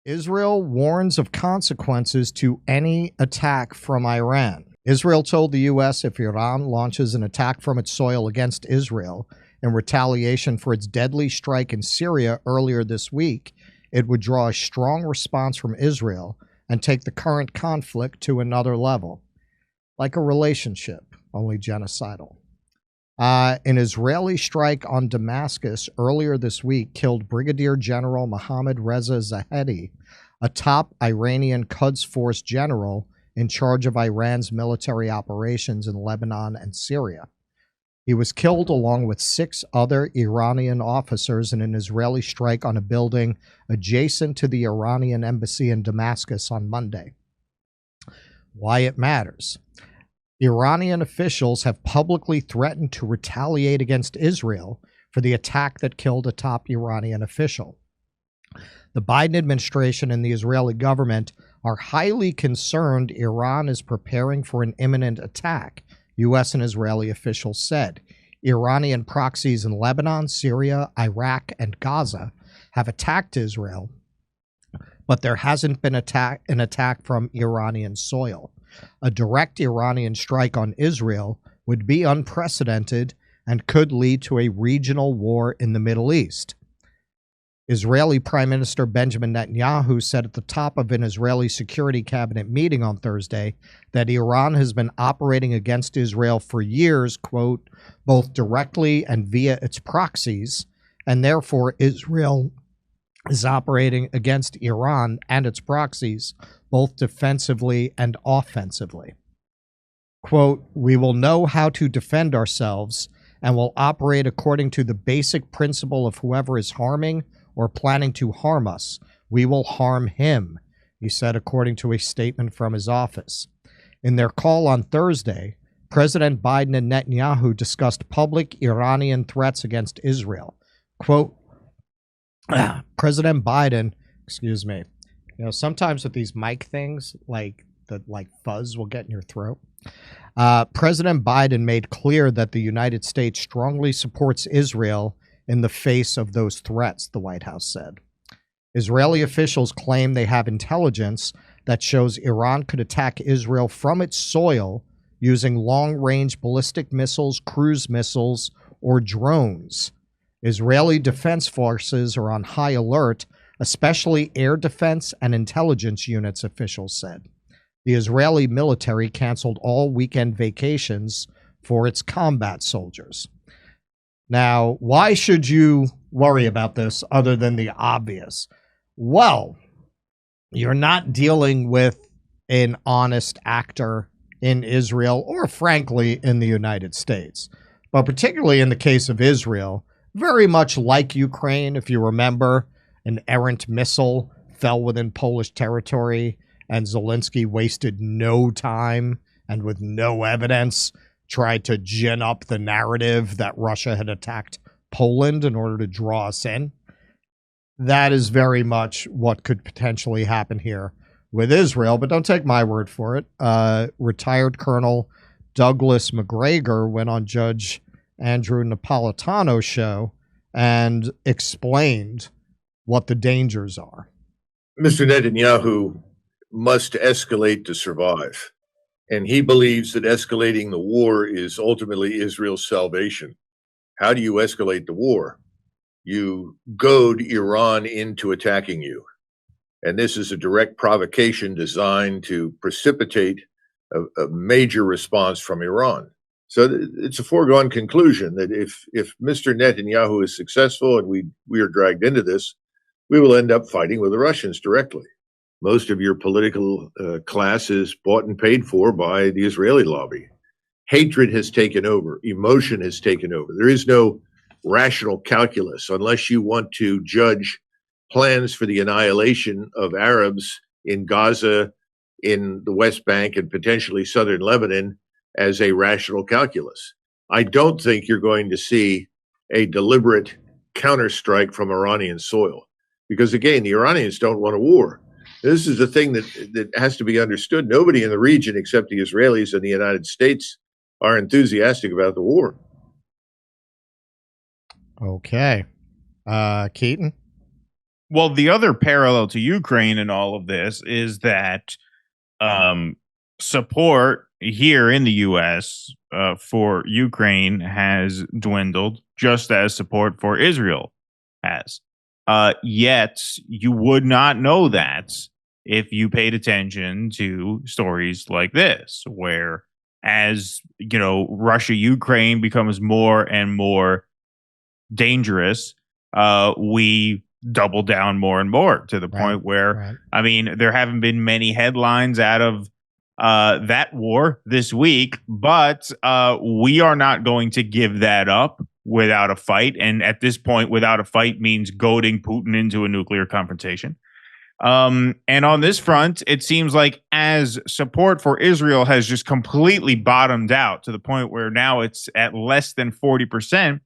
Israel warns of consequences to any attack from Iran. Israel told the U.S. if Iran launches an attack from its soil against Israel in retaliation for its deadly strike in Syria earlier this week, it would draw a strong response from Israel and take the current conflict to another level. Like a relationship, only genocidal. An Israeli strike on Damascus earlier this week killed Brigadier General Mohammad Reza Zahedi, a top Iranian Quds Force general in charge of Iran's military operations in Lebanon and Syria. He was killed along with 6 other Iranian officers in an Israeli strike on a building adjacent to the Iranian embassy in Damascus on Monday. Why it matters. Iranian officials have publicly threatened to retaliate against Israel for the attack that killed a top Iranian official. The Biden administration and the Israeli government are highly concerned Iran is preparing for an imminent attack, U.S. and Israeli officials said. Iranian proxies in Lebanon, Syria, Iraq, and Gaza have attacked Israel, but there hasn't been an attack from Iranian soil. A direct Iranian strike on Israel would be unprecedented and could lead to a regional war in the Middle East. Israeli Prime Minister Benjamin Netanyahu said at the top of an Israeli Security Cabinet meeting on Thursday that Iran has been operating against Israel for years, quote, both directly and via its proxies, and therefore Israel is operating against Iran and its proxies, both defensively and offensively. Quote, we will know how to defend ourselves and will operate according to the basic principle of whoever is harming or planning to harm us, we will harm him, he said, according to a statement from his office. In their call on Thursday, President Biden and Netanyahu discussed public Iranian threats against Israel. Quote, President Biden, sometimes with these mic things, like fuzz will get in your throat. President Biden made clear that the United States strongly supports Israel in the face of those threats, the White House said. Israeli officials claim they have intelligence that shows Iran could attack Israel from its soil using long-range ballistic missiles, cruise missiles, or drones. Israeli defense forces are on high alert, especially air defense and intelligence units, officials said. The Israeli military canceled all weekend vacations for its combat soldiers. Now, why should you worry about this other than the obvious? Well, you're not dealing with an honest actor in Israel or, frankly, in the United States. But particularly in the case of Israel, very much like Ukraine, if you remember, an errant missile fell within Polish territory and Zelensky wasted no time and with no evidence tried to gin up the narrative that Russia had attacked Poland in order to draw us in. That is very much what could potentially happen here with Israel, but don't take my word for it. Retired Colonel Douglas Macgregor went on Judge Andrew Napolitano's show and explained what the dangers are. Mr. Netanyahu must escalate to survive. And he believes that escalating the war is ultimately Israel's salvation. How do you escalate the war? You goad Iran into attacking you. And this is a direct provocation designed to precipitate a major response from Iran. So it's a foregone conclusion that if Mr. Netanyahu is successful and we are dragged into this, we will end up fighting with the Russians directly. Most of your political class is bought and paid for by the Israeli lobby. Hatred has taken over. Emotion has taken over. There is no rational calculus unless you want to judge plans for the annihilation of Arabs in Gaza, in the West Bank, and potentially southern Lebanon as a rational calculus. I don't think you're going to see a deliberate counterstrike from Iranian soil because, again, the Iranians don't want a war. This is a thing that has to be understood. Nobody in the region except the Israelis and the United States are enthusiastic about the war. Okay. Keaton? Well, the other parallel to Ukraine in all of this is that support here in the U.S. For Ukraine has dwindled, just as support for Israel has. Yet you would not know that if you paid attention to stories like this, where as Russia Ukraine becomes more and more dangerous, we double down more and more to the point where, I mean, there haven't been many headlines out of that war this week, but we are not going to give that up without a fight. And at this point, without a fight means goading Putin into a nuclear confrontation. And on this front, it seems like as support for Israel has just completely bottomed out to the point where now it's at less than 40%.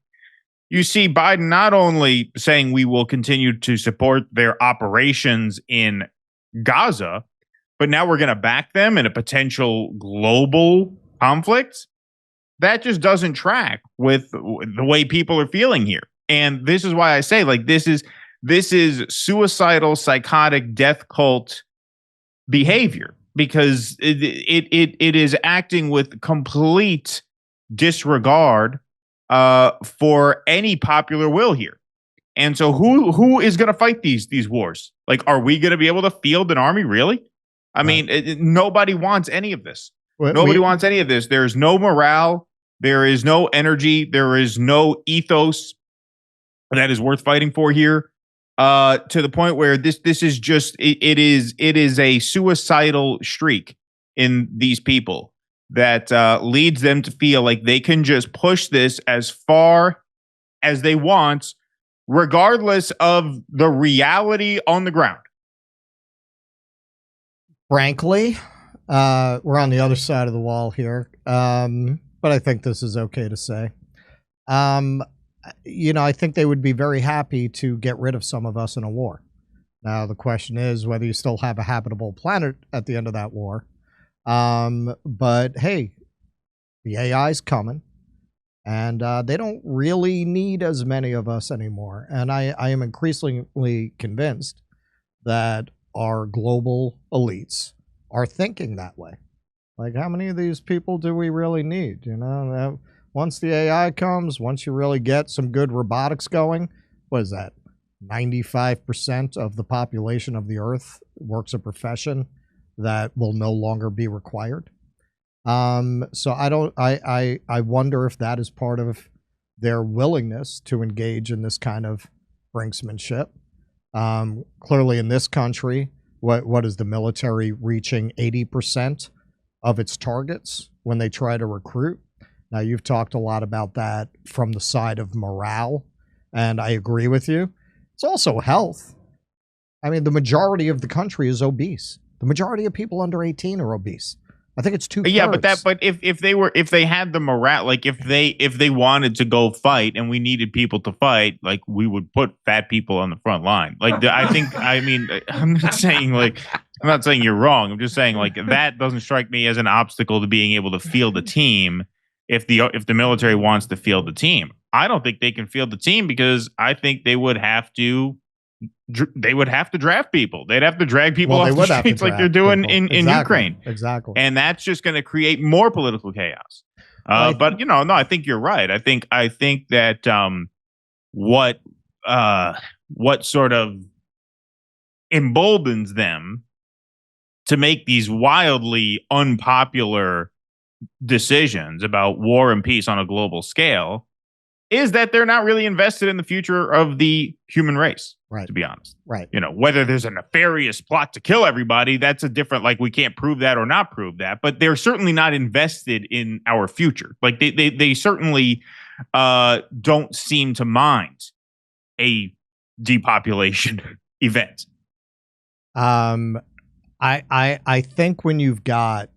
You see Biden not only saying we will continue to support their operations in Gaza, but now we're going to back them in a potential global conflict. That just doesn't track with the way people are feeling here. And this is why I say, like, this is suicidal, psychotic, death cult behavior, because it is acting with complete disregard for any popular will here. And so who is going to fight these wars? Like, are we going to be able to field an army? Really? I mean, nobody wants any of this. Nobody wants any of this. There's no morale. There is no energy. There is no ethos that is worth fighting for here. To the point where this is just it is a suicidal streak in these people that leads them to feel like they can just push this as far as they want, regardless of the reality on the ground. Frankly, we're on the other side of the wall here, but I think this is okay to say. I think they would be very happy to get rid of some of us in a war. Now, the question is whether you still have a habitable planet at the end of that war. But hey, the AI's coming, and they don't really need as many of us anymore. And I am increasingly convinced that our global elites are thinking that way. Like, how many of these people do we really need? Once the AI comes, once you really get some good robotics going, what is that? 95% of the population of the Earth works a profession that will no longer be required. So I wonder if that is part of their willingness to engage in this kind of brinksmanship. Clearly in this country, what is the military reaching 80% of its targets when they try to recruit? Now, you've talked a lot about that from the side of morale, and I agree with you. It's also health. I mean, the majority of the country is obese. The majority of people under 18 are obese. I think it's 2/3. Yeah, but if they had the morale, like if they wanted to go fight and we needed people to fight, like we would put fat people on the front line. Like I'm not saying you're wrong. I'm just saying, like, that doesn't strike me as an obstacle to being able to field a team. If the military wants to field the team, I don't think they can field the team, because I think they would have to draft people. They'd have to drag people off the streets like they're doing in Ukraine. Exactly. And that's just going to create more political chaos. But no, I think you're right. I think that what sort of emboldens them to make these wildly unpopular decisions about war and peace on a global scale is that they're not really invested in the future of the human race, right? To be honest. Right. Whether there's a nefarious plot to kill everybody, that's a different, like, we can't prove that or not prove that, but they're certainly not invested in our future. Like, they certainly don't seem to mind a depopulation event. I think when you've got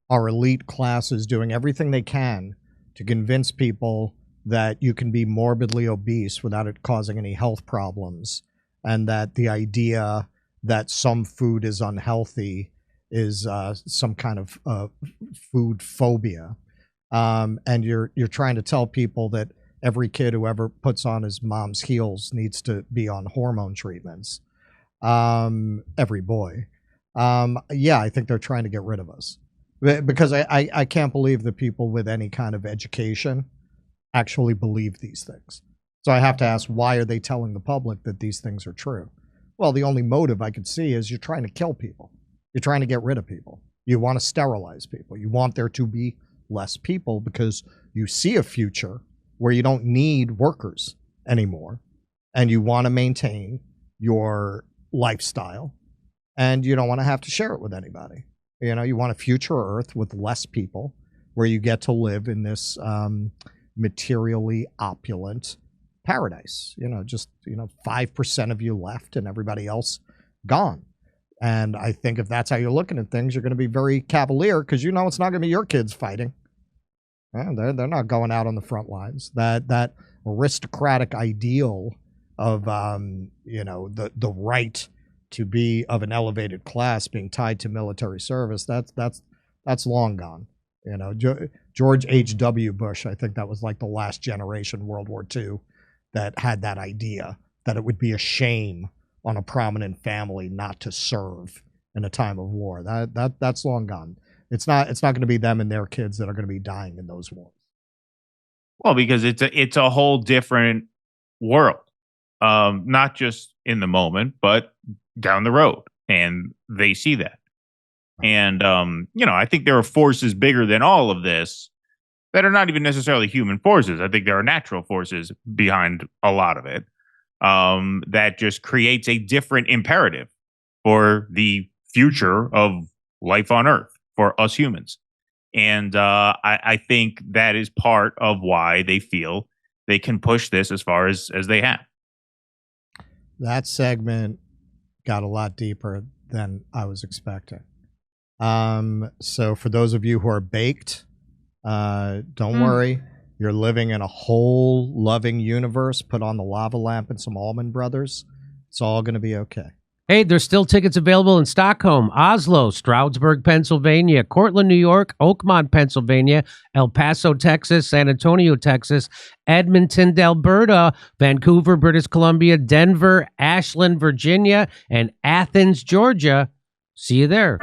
our elite classes doing everything they can to convince people that you can be morbidly obese without it causing any health problems, and that the idea that some food is unhealthy is some kind of food phobia, and you're trying to tell people that every kid who ever puts on his mom's heels needs to be on hormone treatments. every boy. Yeah, I think they're trying to get rid of us because I can't believe that people with any kind of education actually believe these things. So I have to ask, why are they telling the public that these things are true? Well, the only motive I could see is you're trying to kill people. You're trying to get rid of people. You want to sterilize people. You want there to be less people because you see a future where you don't need workers anymore, and you want to maintain your lifestyle, and you don't want to have to share it with anybody. You know, you want a future Earth with less people where you get to live in this materially opulent paradise. You know, just, 5% of you left and everybody else gone. And I think if that's how you're looking at things, you're going to be very cavalier because it's not going to be your kids fighting. They're not going out on the front lines. That aristocratic ideal of the right to be of an elevated class being tied to military service, that's long gone. George H.W. Bush, I think that was like the last generation World War II that had that idea that it would be a shame on a prominent family not to serve in a time of war. That's long gone. It's not going to be them and their kids that are going to be dying in those wars. Well, because it's a whole different world, not just in the moment, but down the road, and they see that. And I think there are forces bigger than all of this that are not even necessarily human forces. I think there are natural forces behind a lot of it. That just creates a different imperative for the future of life on Earth for us humans. And I think that is part of why they feel they can push this as far as they have. That segment got a lot deeper than I was expecting. So for those of you who are baked, don't worry. You're living in a whole loving universe. Put on the lava lamp and some Allman Brothers. It's all going to be okay. Hey, there's still tickets available in Stockholm, Oslo, Stroudsburg, Pennsylvania, Cortland, New York, Oakmont, Pennsylvania, El Paso, Texas, San Antonio, Texas, Edmonton, Alberta, Vancouver, British Columbia, Denver, Ashland, Virginia, and Athens, Georgia. See you there.